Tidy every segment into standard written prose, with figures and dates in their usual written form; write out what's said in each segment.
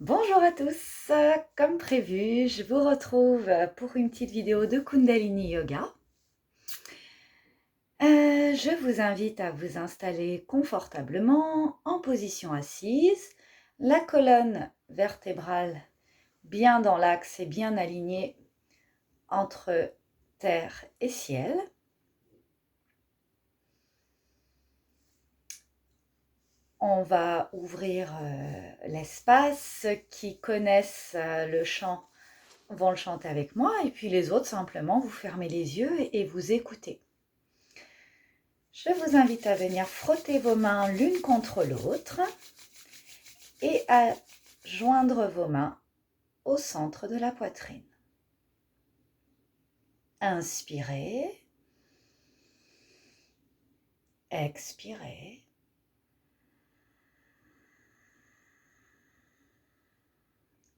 Bonjour à tous, comme prévu, je vous retrouve pour une petite vidéo de Kundalini Yoga. Je vous invite à vous installer confortablement en position assise, la colonne vertébrale bien dans l'axe et bien alignée entre terre et ciel. On va ouvrir l'espace. Ceux qui connaissent le chant vont le chanter avec moi et puis les autres, simplement, vous fermez les yeux et vous écoutez. Je vous invite à venir frotter vos mains l'une contre l'autre et à joindre vos mains au centre de la poitrine. Inspirez, expirez.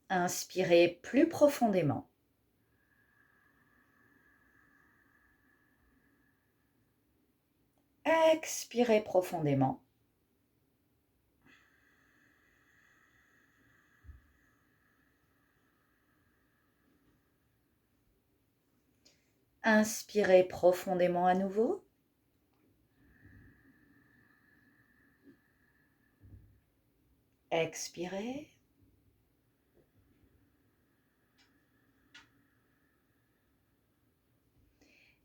Inspirez plus profondément. Expirez profondément. Inspirez profondément à nouveau. Expirez.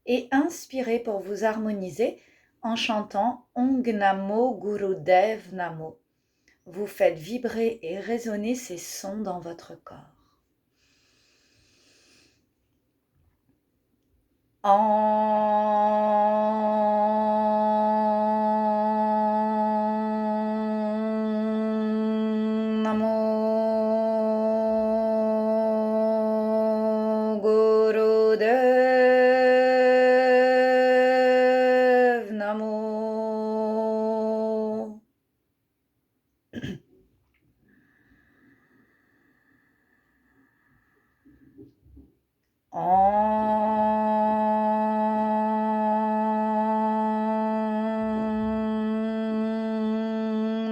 Et inspirez pour vous harmoniser en chantant Ong Namo Gurudev Namo. Vous faites vibrer et résonner ces sons dans votre corps. Namo Gurudev Namo.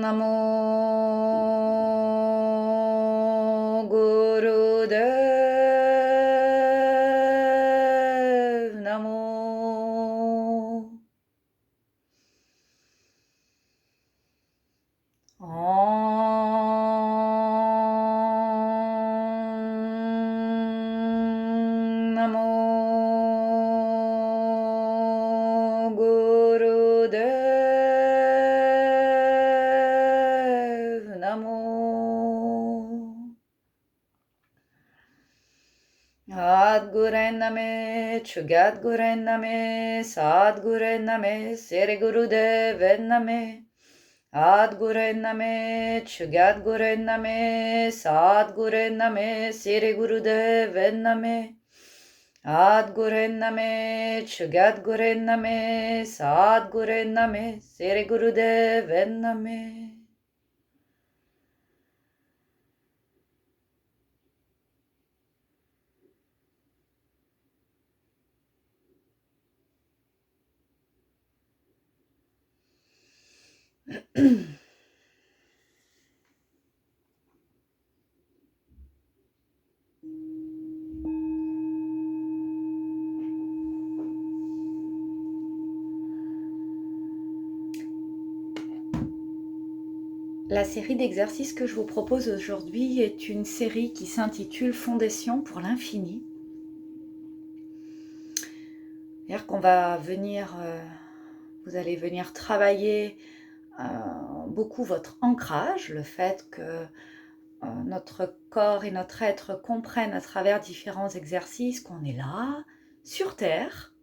Namo Gurudev Namo. Namo Gurudev Namo. Adguren Name, Chugadguren Name, Sadguren Name, Siri Gurudev Name. Adguren Name, Chugadguren Name, Sadguren Name, Siri Gurudev Name. Adguren Name, Chugadguren Name, Sadguren Name, Siri Gurudev Name. La série d'exercices que je vous propose aujourd'hui est une série qui s'intitule Fondation pour l'infini. C'est-à-dire qu'on va venir, vous allez venir travailler beaucoup votre ancrage, le fait que notre corps et notre être comprennent à travers différents exercices qu'on est là, sur Terre,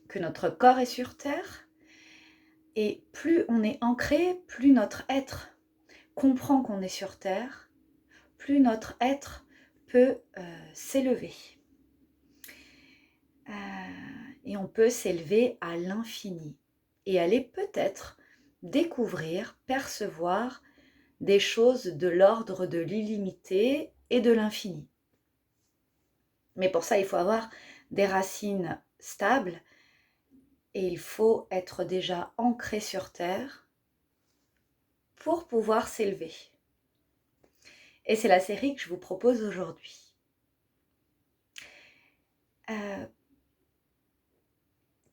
que notre corps est sur Terre. Et plus on est ancré, plus notre être comprend qu'on est sur Terre, plus notre être peut s'élever. Et on peut s'élever à l'infini et aller peut-être découvrir, percevoir des choses de l'ordre de l'illimité et de l'infini. Mais pour ça, il faut avoir des racines stables et il faut être déjà ancré sur Terre pour pouvoir s'élever. Et c'est la série que je vous propose aujourd'hui.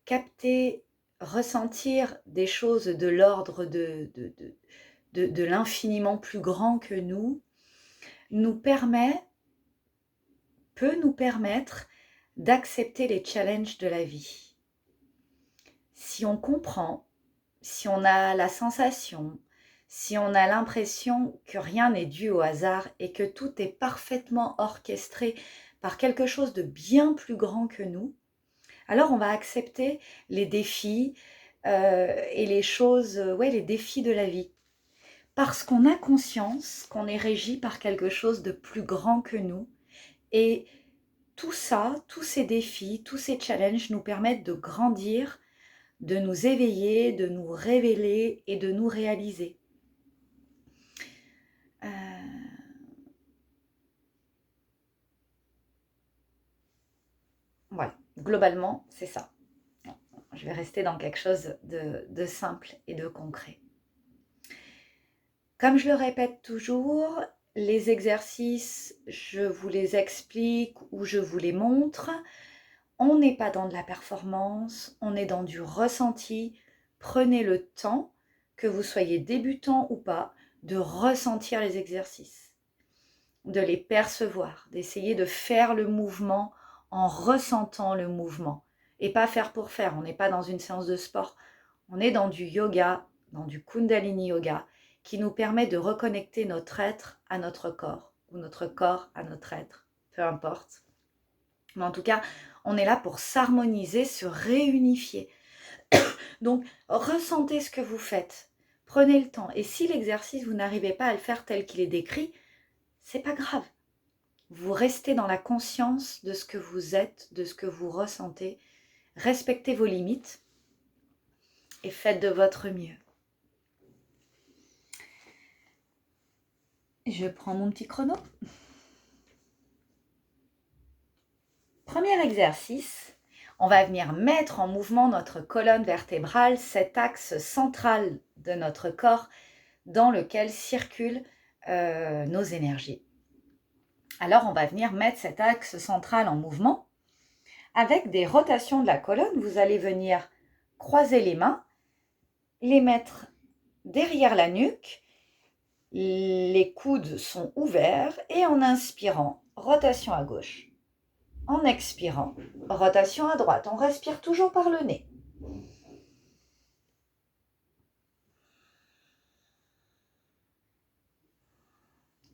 Capter, ressentir des choses de l'ordre de l'infiniment plus grand que nous, peut nous permettre d'accepter les challenges de la vie. Si on comprend, si on a la sensation, si on a l'impression que rien n'est dû au hasard et que tout est parfaitement orchestré par quelque chose de bien plus grand que nous, alors on va accepter les défis et les choses, les défis de la vie. Parce qu'on a conscience qu'on est régi par quelque chose de plus grand que nous. Et tout ça, tous ces défis, tous ces challenges nous permettent de grandir, de nous éveiller, de nous révéler et de nous réaliser. Voilà, globalement, c'est ça. Je vais rester dans quelque chose de simple et de concret. Comme je le répète toujours, les exercices, je vous les explique ou je vous les montre. On n'est pas dans de la performance, on est dans du ressenti. Prenez le temps, que vous soyez débutant ou pas, de ressentir les exercices, de les percevoir, d'essayer de faire le mouvement en ressentant le mouvement et pas faire pour faire. On n'est pas dans une séance de sport, on est dans du yoga, dans du Kundalini Yoga qui nous permet de reconnecter notre être à notre corps ou notre corps à notre être, peu importe. Mais en tout cas, on est là pour s'harmoniser, se réunifier. Donc, ressentez ce que vous faites. Prenez le temps. Et si l'exercice, vous n'arrivez pas à le faire tel qu'il est décrit, c'est pas grave. Vous restez dans la conscience de ce que vous êtes, de ce que vous ressentez. Respectez vos limites et faites de votre mieux. Je prends mon petit chrono. Premier exercice, on va venir mettre en mouvement notre colonne vertébrale, cet axe central de notre corps dans lequel circulent nos énergies. Alors, on va venir mettre cet axe central en mouvement. Avec des rotations de la colonne, vous allez venir croiser les mains, les mettre derrière la nuque, les coudes sont ouverts et en inspirant, rotation à gauche. En expirant, rotation à droite. On respire toujours par le nez.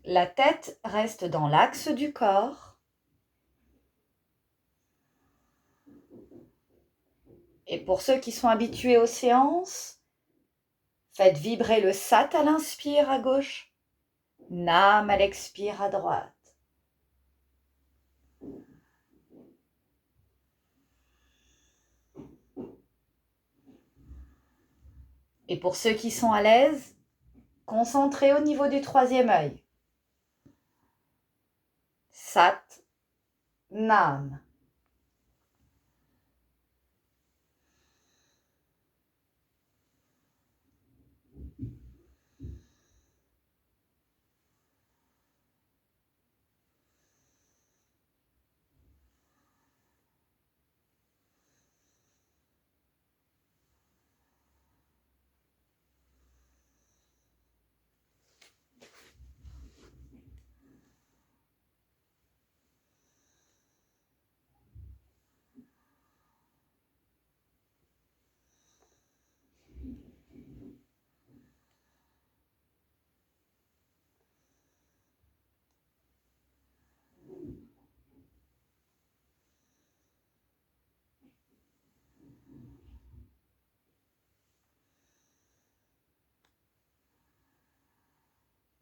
La tête reste dans l'axe du corps. Et pour ceux qui sont habitués aux séances, faites vibrer le sat à l'inspire à gauche, Nam à l'expire à droite. Et pour ceux qui sont à l'aise, concentrez au niveau du troisième œil. Sat, Nam.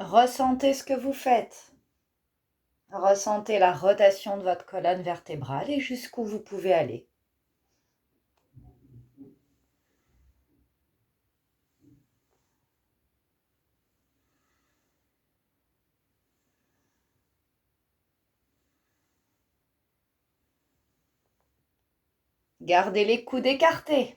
Ressentez ce que vous faites. Ressentez la rotation de votre colonne vertébrale et jusqu'où vous pouvez aller. Gardez les coudes écartés.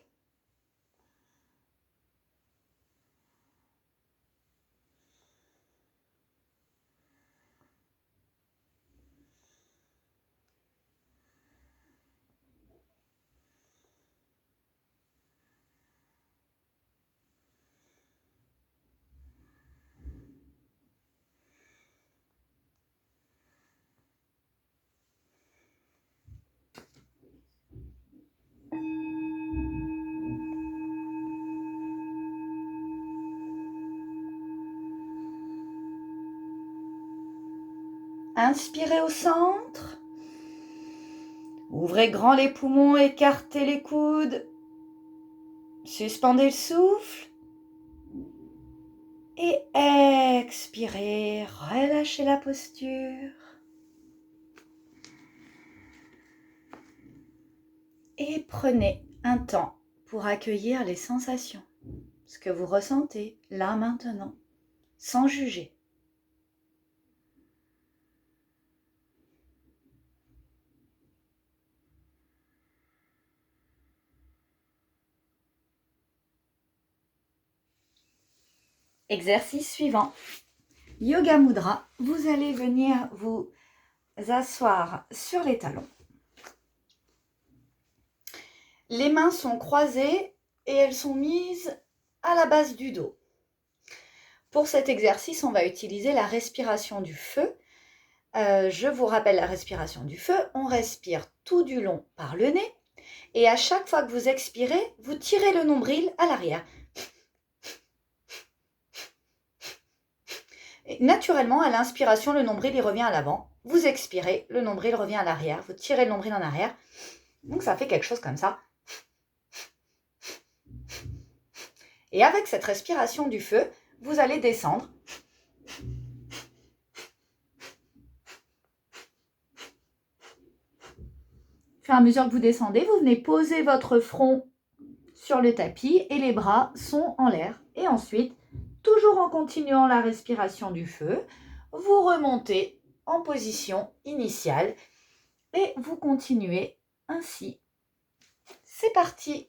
Inspirez au centre. Ouvrez grand les poumons, écartez les coudes. Suspendez le souffle. Et expirez, relâchez la posture. Et prenez un temps pour accueillir les sensations, ce que vous ressentez là maintenant, sans juger. Exercice suivant. Yoga Mudra, vous allez venir vous asseoir sur les talons. Les mains sont croisées et elles sont mises à la base du dos. Pour cet exercice, on va utiliser la respiration du feu. Je vous rappelle la respiration du feu. On respire tout du long par le nez et à chaque fois que vous expirez, vous tirez le nombril à l'arrière. Et naturellement, à l'inspiration, le nombril il revient à l'avant. Vous expirez, le nombril revient à l'arrière. Vous tirez le nombril en arrière. Donc ça fait quelque chose comme ça. Et avec cette respiration du feu, vous allez descendre. Au fur et à mesure que vous descendez, vous venez poser votre front sur le tapis et les bras sont en l'air. Et ensuite, toujours en continuant la respiration du feu, vous remontez en position initiale et vous continuez ainsi. C'est parti!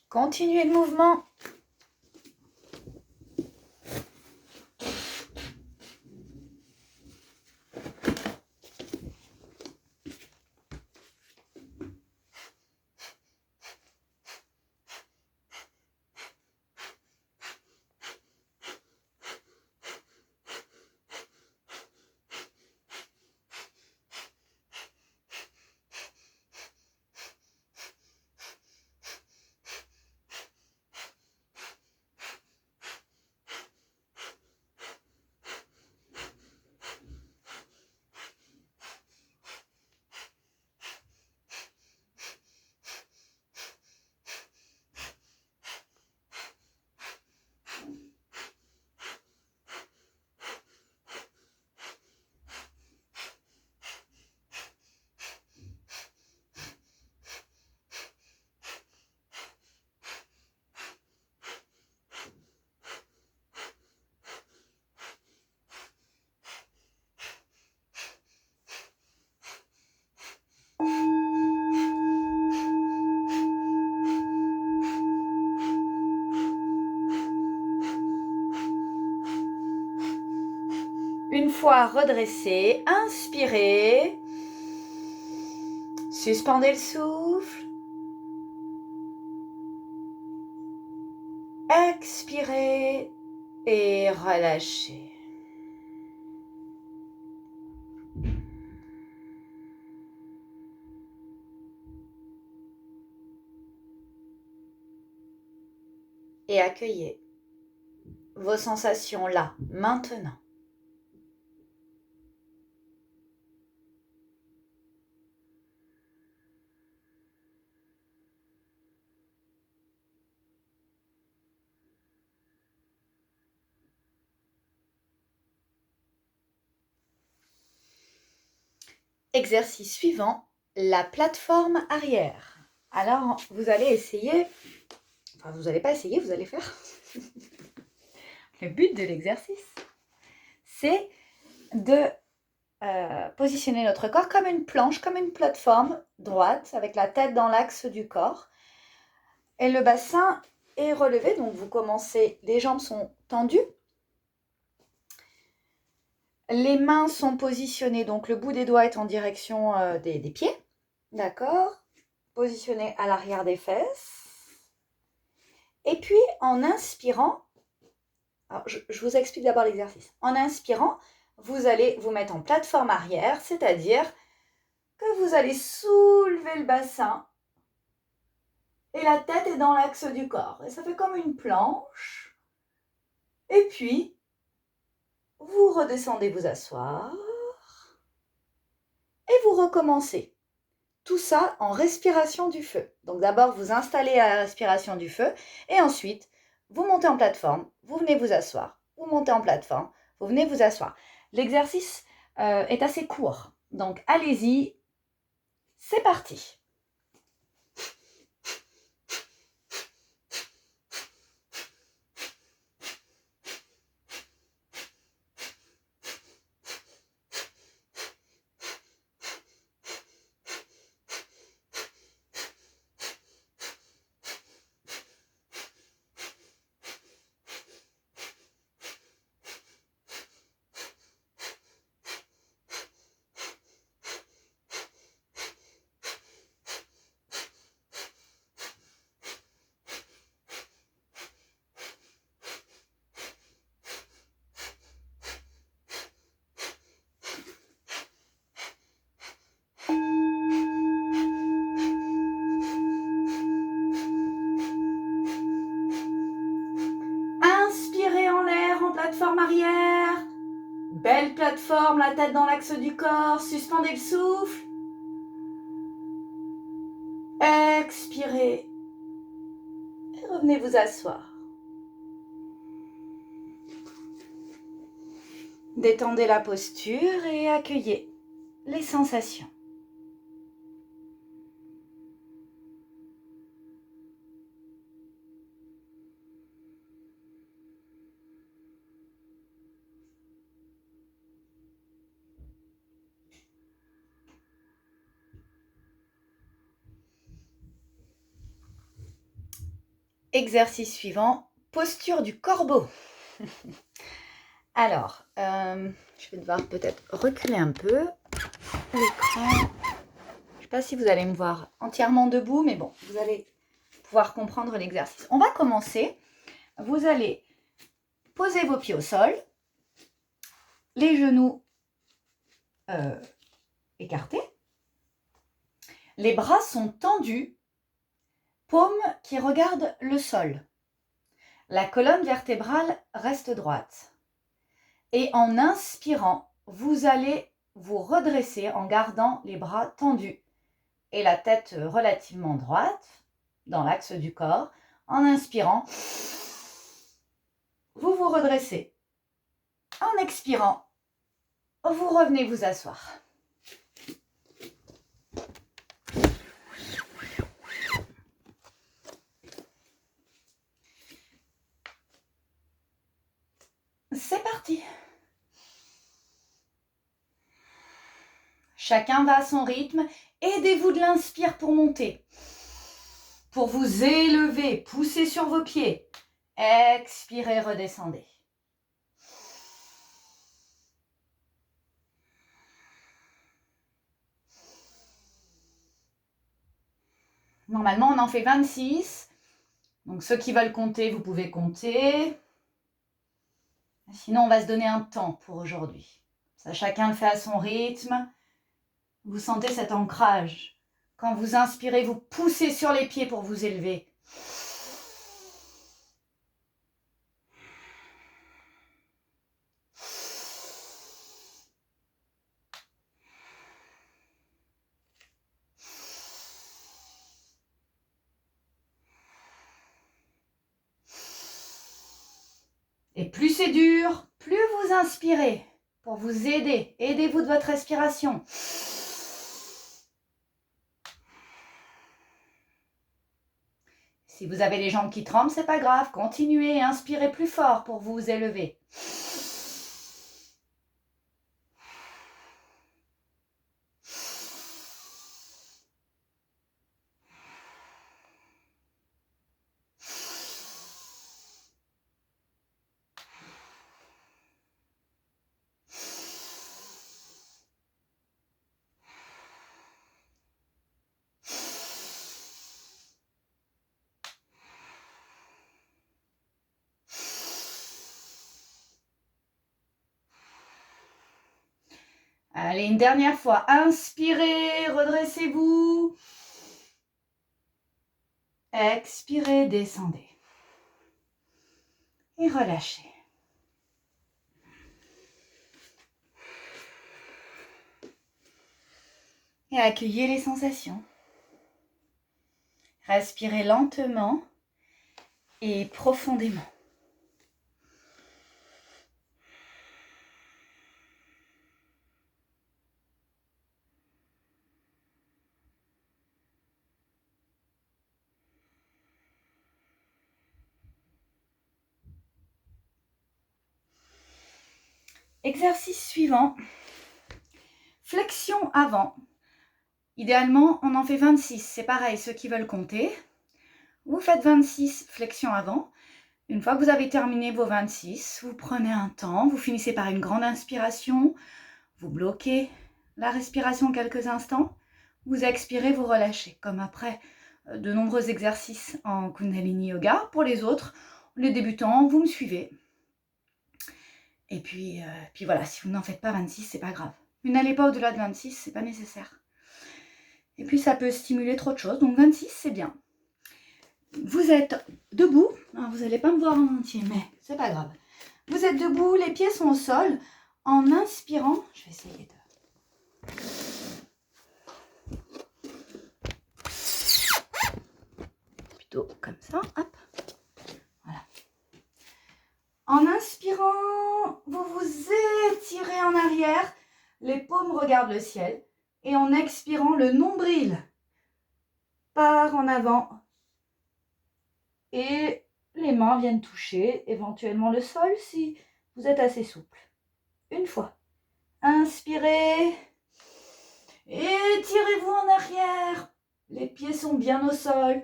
Continuez le mouvement. Une fois redressé, inspirez. Suspendez le souffle. Expirez et relâchez. Et accueillez vos sensations là, maintenant. Exercice suivant, la plateforme arrière. Alors, vous allez essayer, enfin vous n'allez pas essayer, vous allez faire. Le but de l'exercice, c'est de positionner notre corps comme une planche, comme une plateforme droite, avec la tête dans l'axe du corps. Et le bassin est relevé, donc vous commencez, les jambes sont tendues. Les mains sont positionnées, donc le bout des doigts est en direction des pieds. D'accord? Positionné à l'arrière des fesses. Et puis, en inspirant, alors je vous explique d'abord l'exercice. En inspirant, vous allez vous mettre en plateforme arrière, c'est-à-dire que vous allez soulever le bassin et la tête est dans l'axe du corps. Et ça fait comme une planche. Et puis, vous redescendez vous asseoir et vous recommencez. Tout ça en respiration du feu. Donc d'abord, vous installez à la respiration du feu et ensuite, vous montez en plateforme, vous venez vous asseoir, vous montez en plateforme, vous venez vous asseoir. L'exercice est assez court, donc allez-y, c'est parti. Inspirez en l'air en plateforme arrière. Belle plateforme, la tête dans l'axe du corps, suspendez le souffle. Expirez et revenez vous asseoir. Détendez la posture et accueillez les sensations. Exercice suivant, posture du corbeau. Alors, je vais devoir peut-être reculer un peu l'écran. Je ne sais pas si vous allez me voir entièrement debout, mais bon, vous allez pouvoir comprendre l'exercice. On va commencer. Vous allez poser vos pieds au sol, les genoux écartés, les bras sont tendus, paumes qui regardent le sol. La colonne vertébrale reste droite. Et en inspirant, vous allez vous redresser en gardant les bras tendus et la tête relativement droite dans l'axe du corps. En inspirant, vous vous redressez. En expirant, vous revenez vous asseoir. C'est parti. Chacun va à son rythme. Aidez-vous de l'inspire pour monter. Pour vous élever, poussez sur vos pieds. Expirez, redescendez. Normalement, on en fait 26. Donc, ceux qui veulent compter, vous pouvez compter. Sinon, on va se donner un temps pour aujourd'hui. Ça, chacun le fait à son rythme. Vous sentez cet ancrage. Quand vous inspirez, vous poussez sur les pieds pour vous élever. Et plus c'est dur, plus vous inspirez pour vous aider. Aidez-vous de votre respiration. Si vous avez les jambes qui tremblent, c'est pas grave. Continuez et inspirez plus fort pour vous élever. Allez, une dernière fois. Inspirez, redressez-vous. Expirez, descendez. Et relâchez. Et accueillez les sensations. Respirez lentement et profondément. Exercice suivant. Flexion avant. Idéalement, on en fait 26. C'est pareil, ceux qui veulent compter. Vous faites 26 flexions avant. Une fois que vous avez terminé vos 26, vous prenez un temps, vous finissez par une grande inspiration, vous bloquez la respiration quelques instants, vous expirez, vous relâchez, comme après de nombreux exercices en Kundalini Yoga. Pour les autres, les débutants, vous me suivez. Et puis voilà, si vous n'en faites pas 26, c'est pas grave. Mais n'allez pas au-delà de 26, c'est pas nécessaire. Et puis ça peut stimuler trop de choses, donc 26, c'est bien. Vous êtes debout, alors vous n'allez pas me voir en entier, mais c'est pas grave. Vous êtes debout, les pieds sont au sol. En inspirant, je vais essayer de... Plutôt comme ça, hop. Voilà. En inspirant, vous vous étirez en arrière, les paumes regardent le ciel. Et en expirant, le nombril part en avant. Et les mains viennent toucher éventuellement le sol si vous êtes assez souple. Une fois. Inspirez. Étirez-vous en arrière. Les pieds sont bien au sol.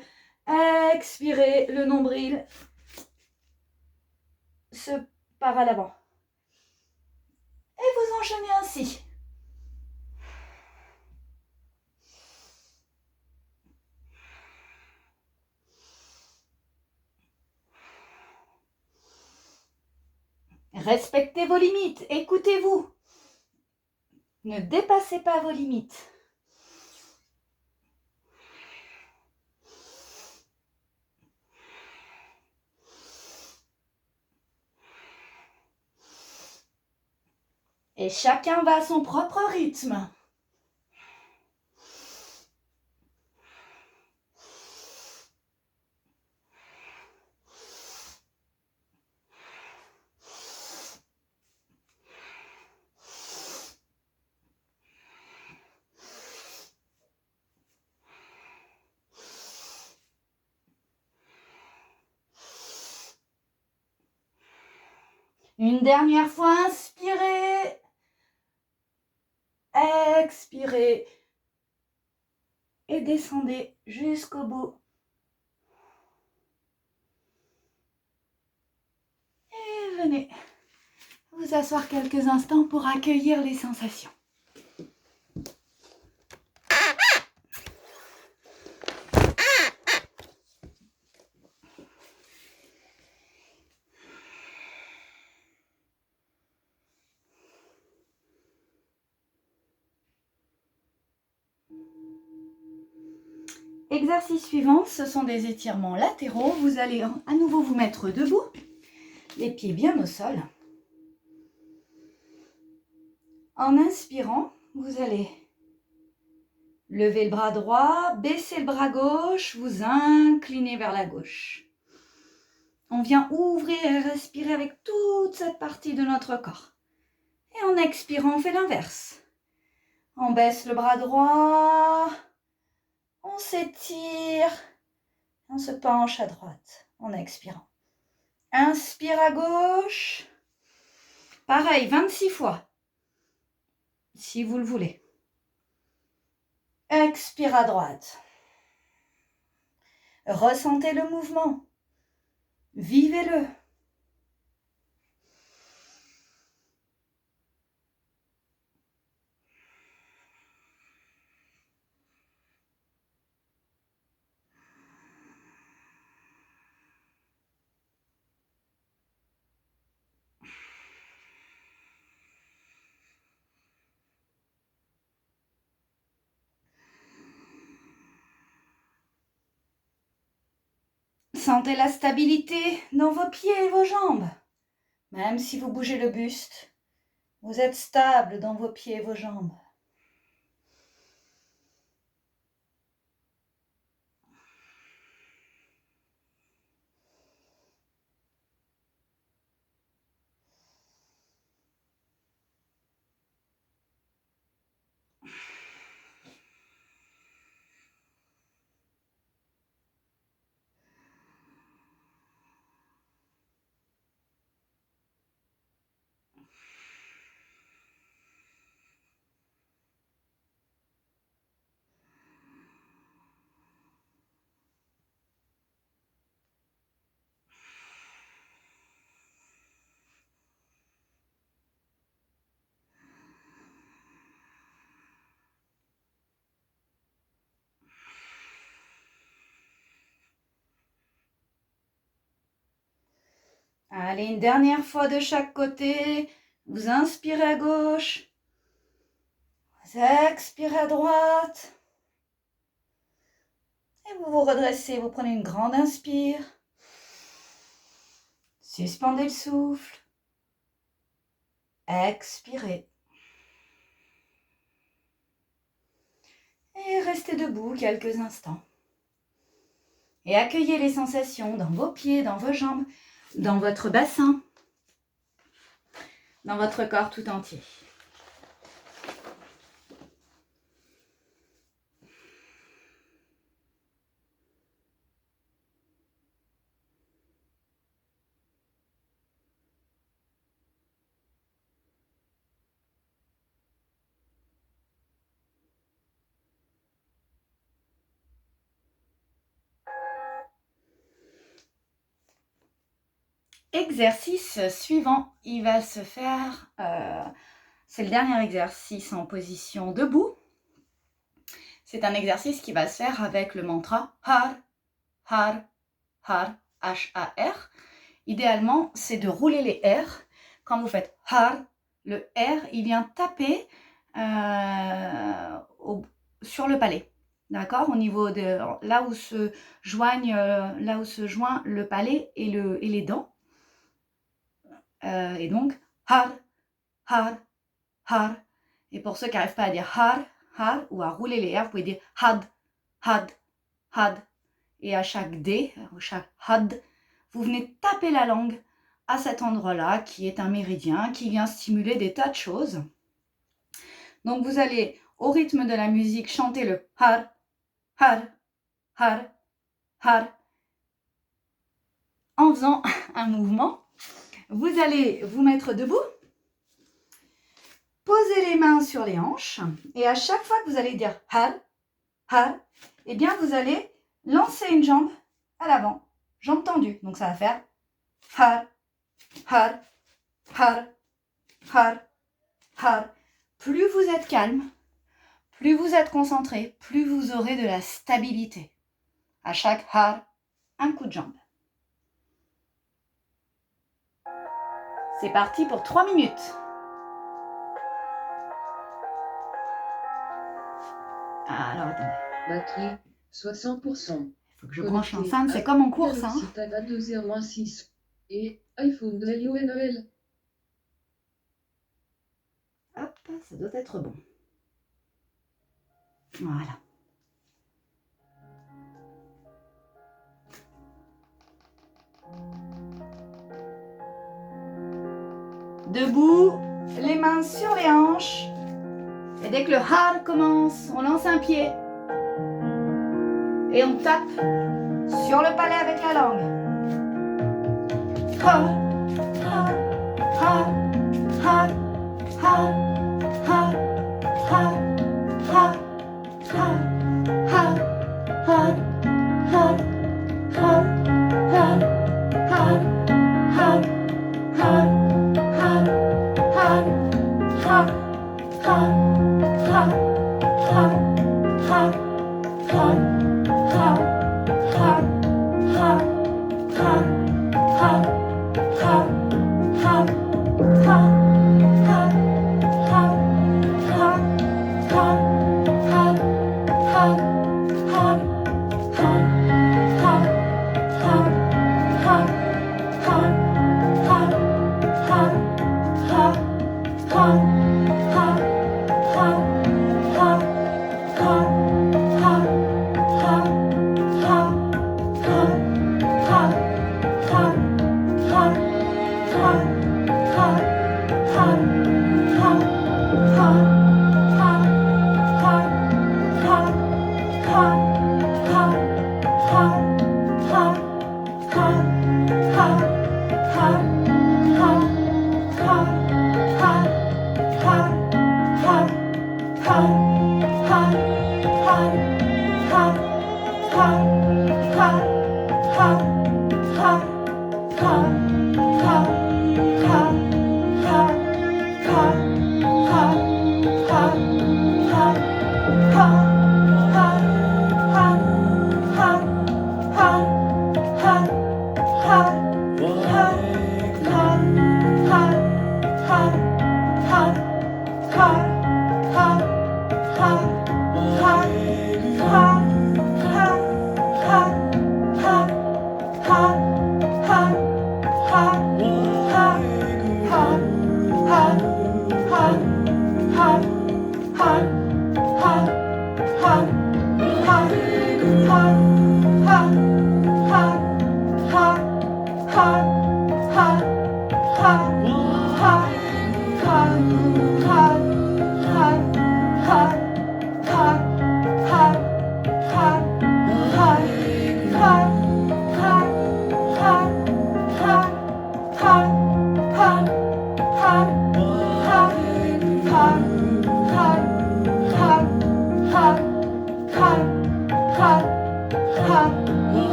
Expirez, le nombril se part à l'avant. Et vous enchaînez ainsi. Respectez vos limites, écoutez-vous. Ne dépassez pas vos limites. Et chacun va à son propre rythme. Une dernière fois, inspirez. Expirez. Et descendez jusqu'au bout. Et venez vous asseoir quelques instants pour accueillir les sensations. Exercice suivant, ce sont des étirements latéraux. Vous allez à nouveau vous mettre debout, les pieds bien au sol. En inspirant, vous allez lever le bras droit, baisser le bras gauche, vous incliner vers la gauche. On vient ouvrir et respirer avec toute cette partie de notre corps. Et en expirant, on fait l'inverse. On baisse le bras droit, on s'étire, on se penche à droite en expirant. Inspire à gauche. Pareil, 26 fois, si vous le voulez. Expire à droite. Ressentez le mouvement. Vivez-le. sentez la stabilité dans vos pieds et vos jambes. Même si vous bougez le buste, vous êtes stable dans vos pieds et vos jambes. Allez, une dernière fois de chaque côté. Vous inspirez à gauche. Vous expirez à droite. Et vous vous redressez. Vous prenez une grande inspire. Suspendez le souffle. Expirez. Et restez debout quelques instants. Et accueillez les sensations dans vos pieds, dans vos jambes, dans votre bassin, dans votre corps tout entier. Exercice suivant, il va se faire, c'est le dernier exercice en position debout. C'est un exercice qui va se faire avec le mantra Har, Har, Har, H-A-R. Idéalement, c'est de rouler les R. Quand vous faites Har, le R, il vient taper sur le palais. D'accord, au niveau de là où se joint le palais et les dents. Et donc, har, har, har. Et pour ceux qui n'arrivent pas à dire har, har, ou à rouler les R, vous pouvez dire had, had, had. Et à chaque D, ou chaque had, vous venez taper la langue à cet endroit-là, qui est un méridien, qui vient stimuler des tas de choses. Donc vous allez, au rythme de la musique, chanter le har, har, har, har, en faisant un mouvement. Vous allez vous mettre debout, poser les mains sur les hanches et à chaque fois que vous allez dire har, har, eh bien vous allez lancer une jambe à l'avant, jambe tendue. Donc ça va faire har, har, har, har, har. Plus vous êtes calme, plus vous êtes concentré, plus vous aurez de la stabilité. À chaque har, un coup de jambe. C'est parti pour 3 minutes. Alors, attendez. Batterie, 60%. Il faut que je branche l'enceinte, c'est comme en course. Hein. C'est à 2016 et iPhone de l'IONL. Hop, ça doit être bon. Voilà. Debout, les mains sur les hanches. Et dès que le har commence, on lance un pied. Et on tape sur le palais avec la langue. Har, har, har, har, har, har, har, har, har, har, har, har, har, har, har, har, har.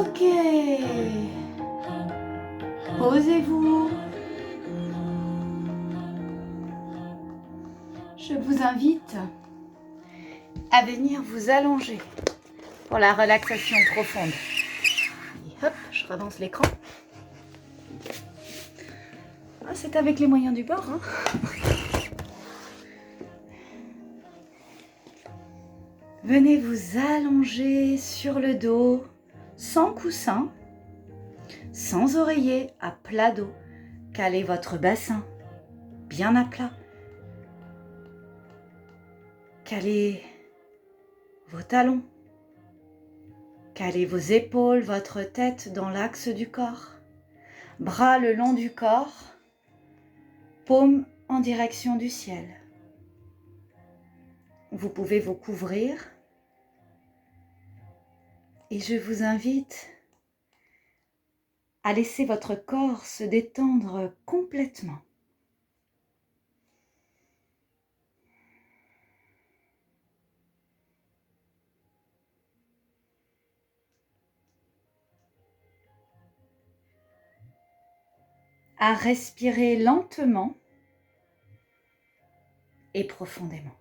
Ok. Posez-vous. Je vous invite à venir vous allonger pour la relaxation profonde. Et hop, je ravance l'écran. Ah, c'est avec les moyens du bord, hein. Venez vous allonger sur le dos, sans coussin, sans oreiller, à plat dos. Calez votre bassin bien à plat. Calez vos talons. Calez vos épaules, votre tête dans l'axe du corps. Bras le long du corps, paume en direction du ciel. Vous pouvez vous couvrir et je vous invite à laisser votre corps se détendre complètement. À respirer lentement et profondément.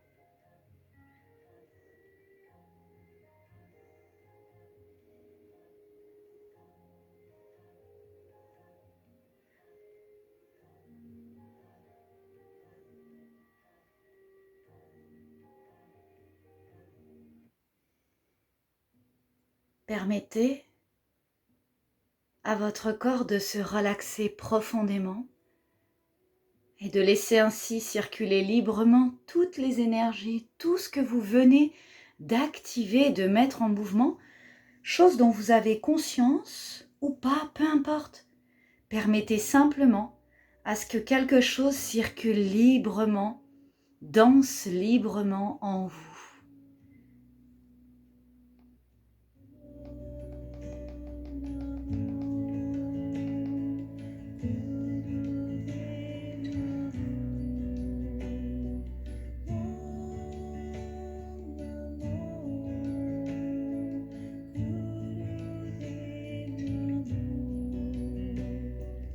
Permettez à votre corps de se relaxer profondément et de laisser ainsi circuler librement toutes les énergies, tout ce que vous venez d'activer, de mettre en mouvement, chose dont vous avez conscience ou pas, peu importe. Permettez simplement à ce que quelque chose circule librement, danse librement en vous.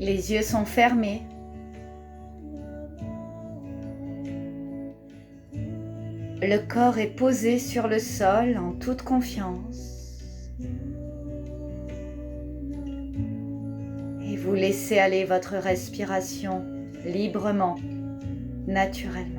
Les yeux sont fermés. Le corps est posé sur le sol en toute confiance. Et vous laissez aller votre respiration librement, naturellement.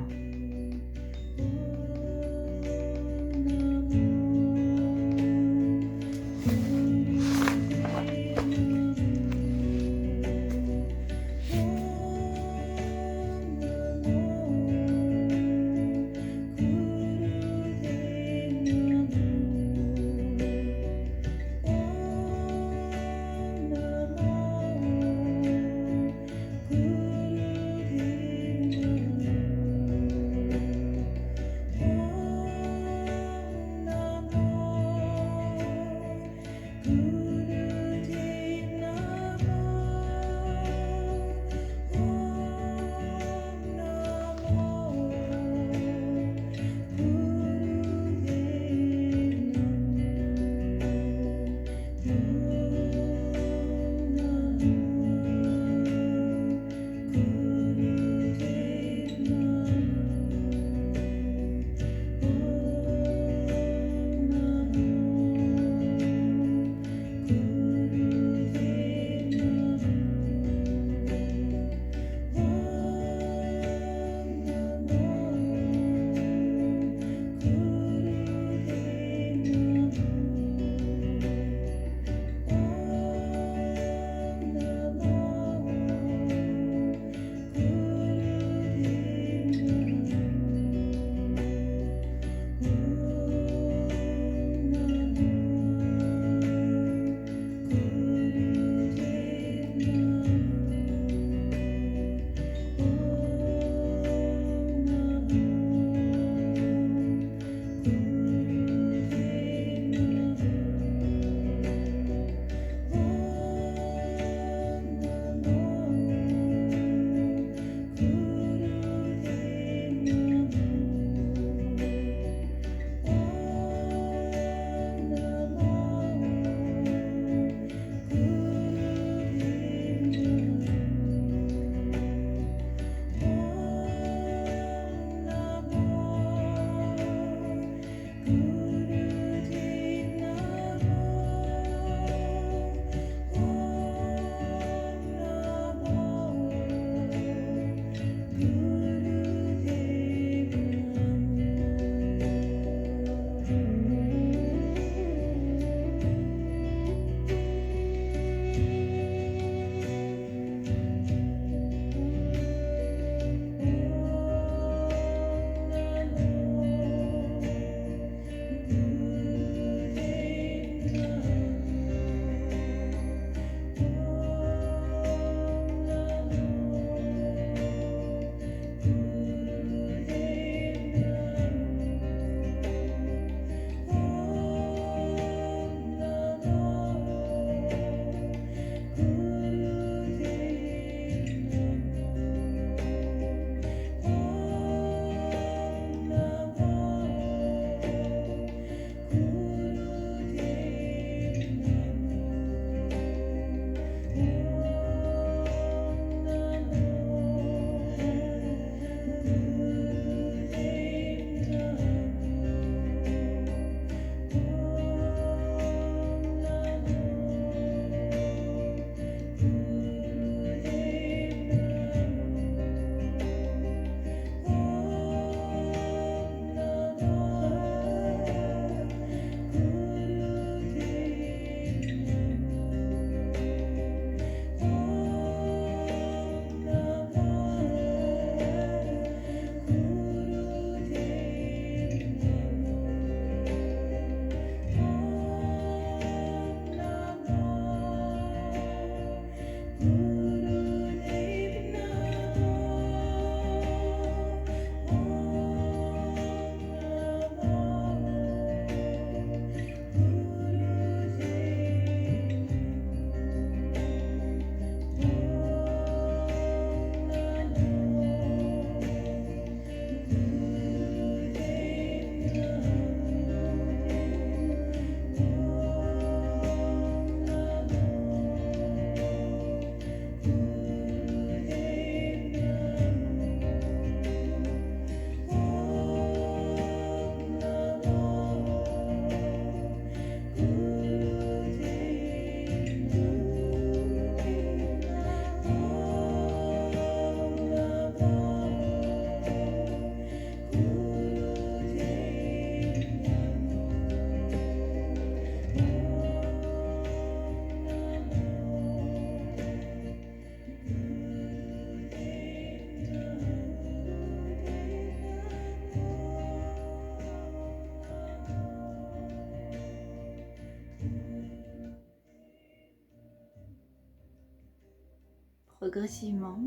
progressivement,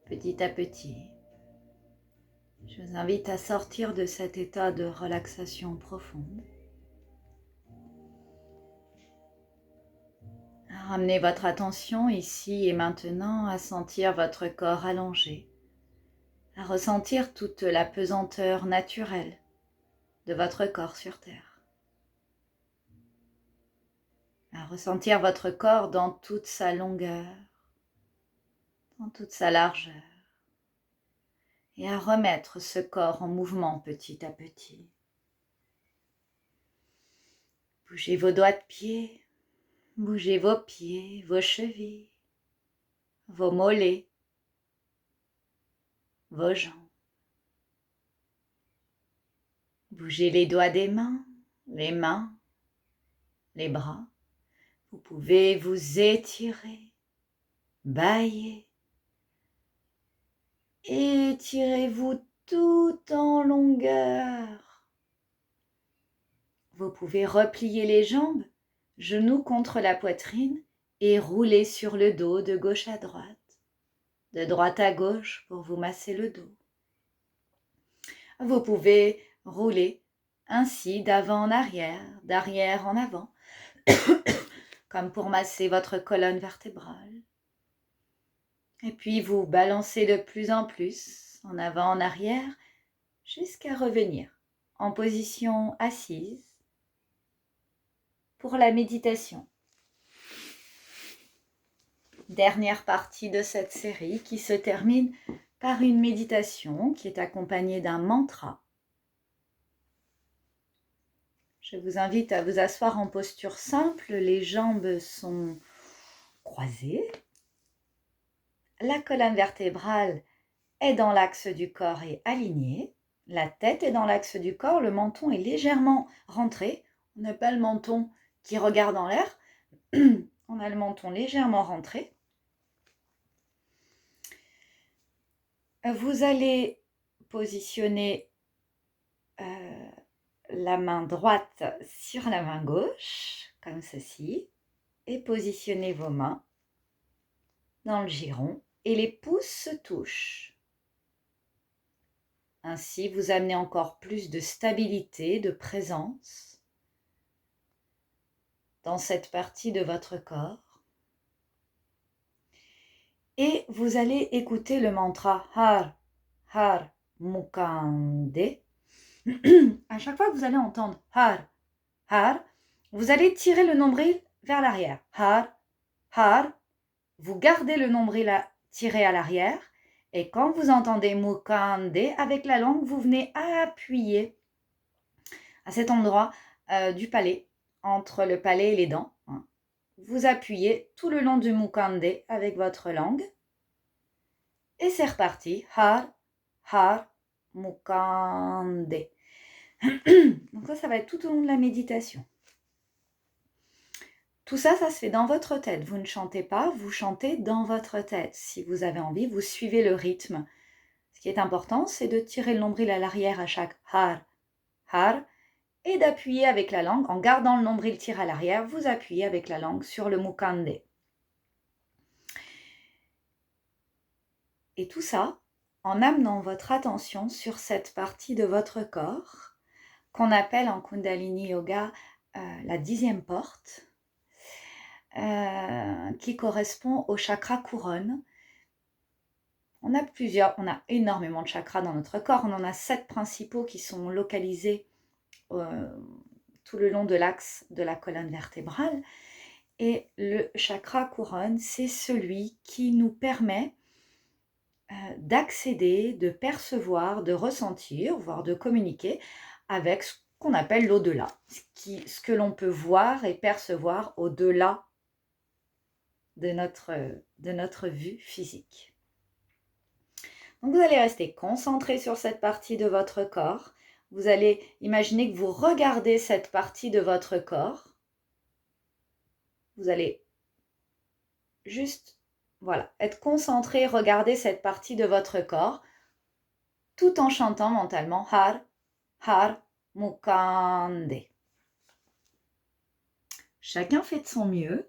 petit à petit. Je vous invite à sortir de cet état de relaxation profonde. À ramener votre attention ici et maintenant à sentir votre corps allongé, à ressentir toute la pesanteur naturelle de votre corps sur terre. À ressentir votre corps dans toute sa longueur, dans toute sa largeur. Et à remettre ce corps en mouvement petit à petit. Bougez vos doigts de pied, bougez vos pieds, vos chevilles, vos mollets, vos jambes. Bougez les doigts des mains, les bras. Vous pouvez vous étirer, bâiller. Étirez-vous tout en longueur. Vous pouvez replier les jambes, genoux contre la poitrine et rouler sur le dos de gauche à droite à gauche pour vous masser le dos. Vous pouvez rouler ainsi d'avant en arrière, d'arrière en avant, comme pour masser votre colonne vertébrale. Et puis vous balancez de plus en plus, en avant, en arrière, jusqu'à revenir en position assise pour la méditation. Dernière partie de cette série qui se termine par une méditation qui est accompagnée d'un mantra. Je vous invite à vous asseoir en posture simple, les jambes sont croisées. La colonne vertébrale est dans l'axe du corps et alignée. La tête est dans l'axe du corps, le menton est légèrement rentré. On n'a pas le menton qui regarde en l'air, on a le menton légèrement rentré. Vous allez positionner la main droite sur la main gauche, comme ceci, et positionnez vos mains dans le giron et les pouces se touchent. Ainsi, vous amenez encore plus de stabilité, de présence dans cette partie de votre corps. Et vous allez écouter le mantra Har, Har, Mukande. À chaque fois que vous allez entendre Har, Har, vous allez tirer le nombril vers l'arrière. Har, Har, vous gardez le nombril tiré à l'arrière. Et quand vous entendez Mukande, avec la langue, vous venez appuyer à cet endroit du palais, entre le palais et les dents. Vous appuyez tout le long du Mukande avec votre langue. Et c'est reparti. Har, Har, Mukande. Donc ça va être tout au long de la méditation. Tout ça, ça se fait dans votre tête. Vous ne chantez pas, vous chantez dans votre tête. Si vous avez envie, vous suivez le rythme. Ce qui est important, c'est de tirer le nombril à l'arrière à chaque Har, Har, et d'appuyer avec la langue. En gardant le nombril tiré à l'arrière, vous appuyez avec la langue sur le Mukande. Et tout ça en amenant votre attention sur cette partie de votre corps qu'on appelle en Kundalini Yoga la 10e porte, qui correspond au chakra couronne. On a énormément de chakras dans notre corps. On en a 7 principaux qui sont localisés tout le long de l'axe de la colonne vertébrale. Et le chakra couronne, c'est celui qui nous permet d'accéder, de percevoir, de ressentir, voire de communiquer avec ce qu'on appelle l'au-delà, ce que l'on peut voir et percevoir au-delà de notre vue physique. Donc vous allez rester concentré sur cette partie de votre corps. Vous allez imaginer que vous regardez cette partie de votre corps. Vous allez juste, voilà, être concentré, regarder cette partie de votre corps, tout en chantant mentalement Har, Har, Mukande. Chacun fait de son mieux.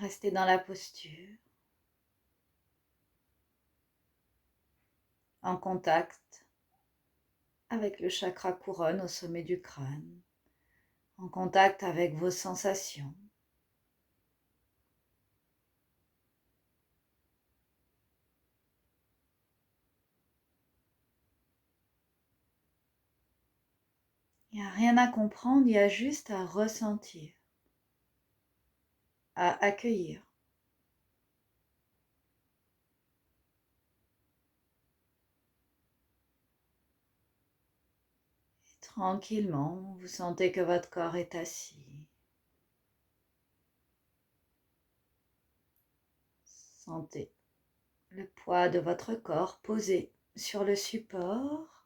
Restez dans la posture, en contact avec le chakra couronne au sommet du crâne, en contact avec vos sensations. Il n'y a rien à comprendre, il y a juste à ressentir, à accueillir. Et tranquillement, vous sentez que votre corps est assis. Sentez le poids de votre corps posé sur le support.